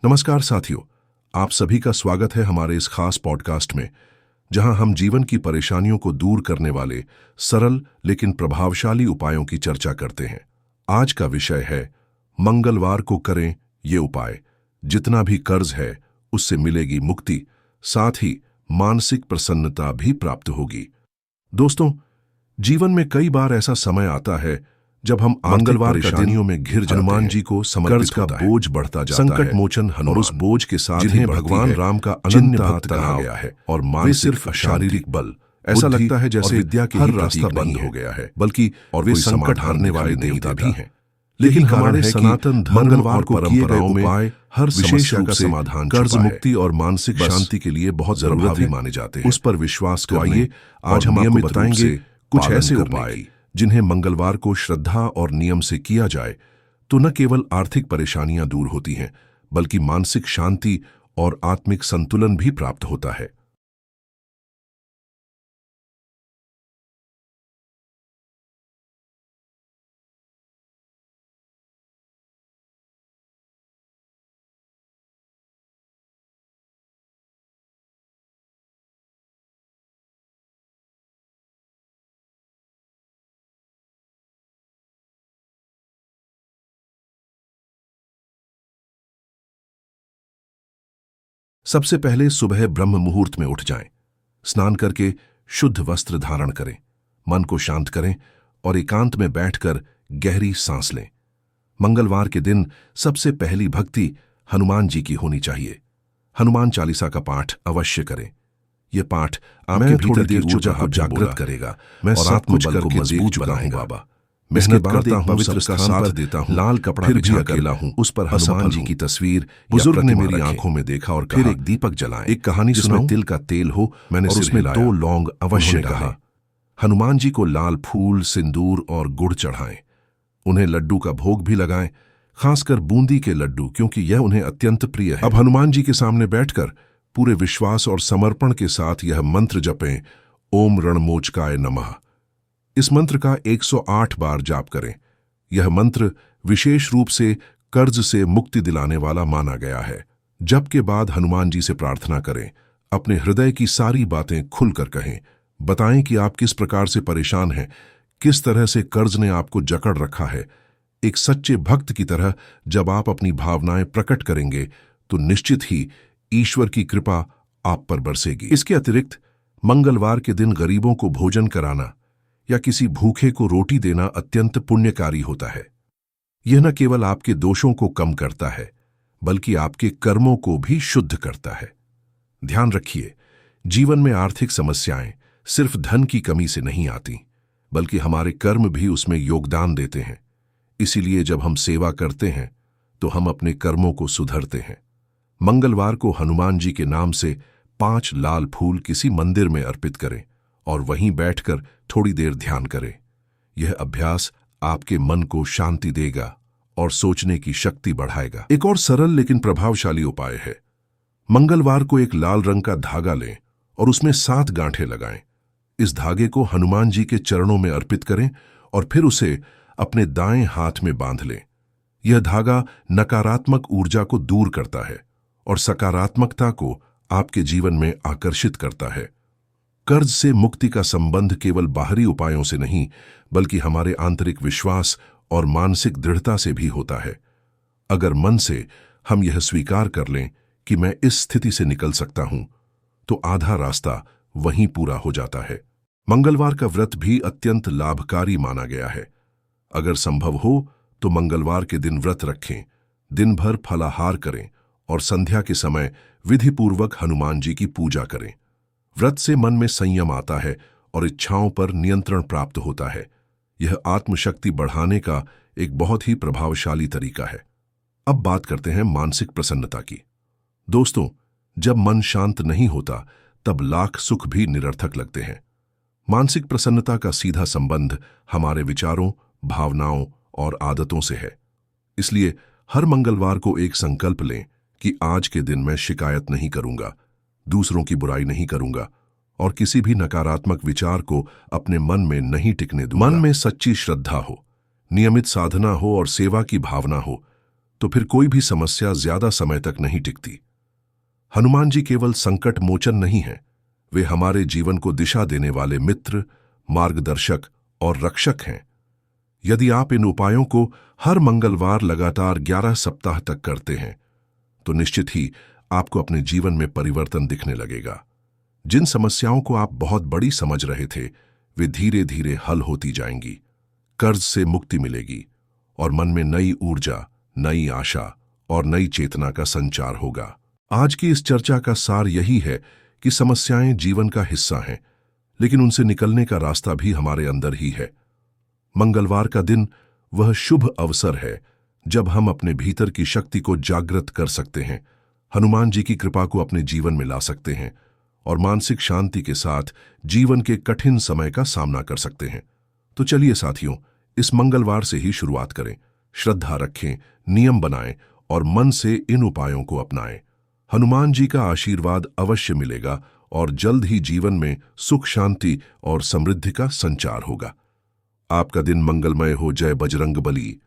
नमस्कार साथियों, आप सभी का स्वागत है हमारे इस खास पॉडकास्ट में, जहां हम जीवन की परेशानियों को दूर करने वाले सरल लेकिन प्रभावशाली उपायों की चर्चा करते हैं। आज का विषय है मंगलवार को करें ये उपाय। जितना भी कर्ज है उससे मिलेगी मुक्ति, साथ ही मानसिक प्रसन्नता भी प्राप्त होगी। दोस्तों, जीवन में कई बार ऐसा समय आता है जब हम मंगलवार परेशानियों में घिर जाते हैं। हनुमान जी को समर्पित का बोझ बढ़ता जाता है, संकट मोचन हनुमान, और उस बोझ के साथ जिन्हें भगवान राम का अनन्य भक्त कहा गया है, और वे सिर्फ शारीरिक बल, ऐसा लगता है जैसे विद्या के हर रास्ता बंद हो गया है, बल्कि और वे संकट हारने वाले देवता भी हैं। लेकिन हमारे सनातन मंगलवार को परंपराओं में हर विशेष रूप से समाधान, कर्ज मुक्ति और मानसिक शांति के लिए बहुत जरूरी माने जाते हैं। उस पर विश्वास तो आइए आज हम आपको बताएंगे कुछ ऐसे उपाय जिन्हें मंगलवार को श्रद्धा और नियम से किया जाए तो न केवल आर्थिक परेशानियां दूर होती हैं, बल्कि मानसिक शांति और आत्मिक संतुलन भी प्राप्त होता है। सबसे पहले सुबह ब्रह्म मुहूर्त में उठ जाएं, स्नान करके शुद्ध वस्त्र धारण करें, मन को शांत करें और एकांत में बैठकर गहरी सांस लें। मंगलवार के दिन सबसे पहली भक्ति हनुमान जी की होनी चाहिए। हनुमान चालीसा का पाठ अवश्य करें। यह पाठ आपके भीतर की ऊर्जा को जागृत करेगा। मैं आत्मबल को मजबूत बनाऊंगा बाबा। मेहनत करता हूं, पवित्र का साथ देता हूं, लाल कपड़ा फिर भी अकेला हूं, उस पर हनुमान जी की तस्वीर बुजुर्ग ने मेरी आंखों में देखा और फिर एक दीपक जलाएं। एक कहानी जिसमें तिल का तेल हो, मैंने उसमें 2 लौंग अवश्य कहा। हनुमान जी को लाल फूल, सिंदूर और गुड़ चढ़ाएं। उन्हें लड्डू का भोग भी लगाएं, खासकर बूंदी के लड्डू, क्योंकि यह उन्हें अत्यंत प्रिय है। अब हनुमान जी के सामने बैठकर पूरे विश्वास और समर्पण के साथ यह मंत्र जपें, ओम रणमोचकाय नमः। इस मंत्र का 108 बार जाप करें। यह मंत्र विशेष रूप से कर्ज से मुक्ति दिलाने वाला माना गया है। जप के बाद हनुमान जी से प्रार्थना करें। अपने हृदय की सारी बातें खुलकर कहें। बताएं कि आप किस प्रकार से परेशान हैं, किस तरह से कर्ज ने आपको जकड़ रखा है। एक सच्चे भक्त की तरह जब आप अपनी भावनाएं प्रकट करेंगे तो निश्चित ही ईश्वर की कृपा आप पर बरसेगी। इसके अतिरिक्त मंगलवार के दिन गरीबों को भोजन कराना या किसी भूखे को रोटी देना अत्यंत पुण्यकारी होता है। यह न केवल आपके दोषों को कम करता है, बल्कि आपके कर्मों को भी शुद्ध करता है। ध्यान रखिए, जीवन में आर्थिक समस्याएं सिर्फ धन की कमी से नहीं आती, बल्कि हमारे कर्म भी उसमें योगदान देते हैं। इसीलिए जब हम सेवा करते हैं तो हम अपने कर्मों को सुधरते हैं। मंगलवार को हनुमान जी के नाम से 5 लाल फूल किसी मंदिर में अर्पित करें और वहीं बैठकर थोड़ी देर ध्यान करें। यह अभ्यास आपके मन को शांति देगा और सोचने की शक्ति बढ़ाएगा। एक और सरल लेकिन प्रभावशाली उपाय है। मंगलवार को एक लाल रंग का धागा लें और उसमें 7 गांठें लगाएं। इस धागे को हनुमान जी के चरणों में अर्पित करें और फिर उसे अपने दाएं हाथ में बांध लें। यह धागा नकारात्मक ऊर्जा को दूर करता है और सकारात्मकता को आपके जीवन में आकर्षित करता है। कर्ज से मुक्ति का संबंध केवल बाहरी उपायों से नहीं, बल्कि हमारे आंतरिक विश्वास और मानसिक दृढ़ता से भी होता है। अगर मन से हम यह स्वीकार कर लें कि मैं इस स्थिति से निकल सकता हूं, तो आधा रास्ता वहीं पूरा हो जाता है। मंगलवार का व्रत भी अत्यंत लाभकारी माना गया है। अगर संभव हो तो मंगलवार के दिन व्रत रखें, दिन भर फलाहार करें और संध्या के समय विधिपूर्वक हनुमान जी की पूजा करें। व्रत से मन में संयम आता है और इच्छाओं पर नियंत्रण प्राप्त होता है। यह आत्मशक्ति बढ़ाने का एक बहुत ही प्रभावशाली तरीका है। अब बात करते हैं मानसिक प्रसन्नता की। दोस्तों, जब मन शांत नहीं होता तब लाख सुख भी निरर्थक लगते हैं। मानसिक प्रसन्नता का सीधा संबंध हमारे विचारों, भावनाओं और आदतों से है। इसलिए हर मंगलवार को एक संकल्प लें कि आज के दिन मैं शिकायत नहीं करूंगा, दूसरों की बुराई नहीं करूंगा और किसी भी नकारात्मक विचार को अपने मन में नहीं टिकने दूंगा। मन में सच्ची श्रद्धा हो, नियमित साधना हो और सेवा की भावना हो, तो फिर कोई भी समस्या ज्यादा समय तक नहीं टिकती। हनुमान जी केवल संकट मोचन नहीं हैं, वे हमारे जीवन को दिशा देने वाले मित्र, मार्गदर्शक और रक्षक हैं। यदि आप इन उपायों को हर मंगलवार लगातार 11 सप्ताह तक करते हैं, तो निश्चित ही आपको अपने जीवन में परिवर्तन दिखने लगेगा। जिन समस्याओं को आप बहुत बड़ी समझ रहे थे, वे धीरे धीरे हल होती जाएंगी, कर्ज से मुक्ति मिलेगी और मन में नई ऊर्जा, नई आशा और नई चेतना का संचार होगा। आज की इस चर्चा का सार यही है कि समस्याएं जीवन का हिस्सा हैं, लेकिन उनसे निकलने का रास्ता भी हमारे अंदर ही है। मंगलवार का दिन वह शुभ अवसर है जब हम अपने भीतर की शक्ति को जागृत कर सकते हैं, हनुमान जी की कृपा को अपने जीवन में ला सकते हैं और मानसिक शांति के साथ जीवन के कठिन समय का सामना कर सकते हैं। तो चलिए साथियों, इस मंगलवार से ही शुरुआत करें, श्रद्धा रखें, नियम बनाएं और मन से इन उपायों को अपनाएं। हनुमान जी का आशीर्वाद अवश्य मिलेगा और जल्द ही जीवन में सुख, शांति और समृद्धि का संचार होगा। आपका दिन मंगलमय हो। जय बजरंग बली।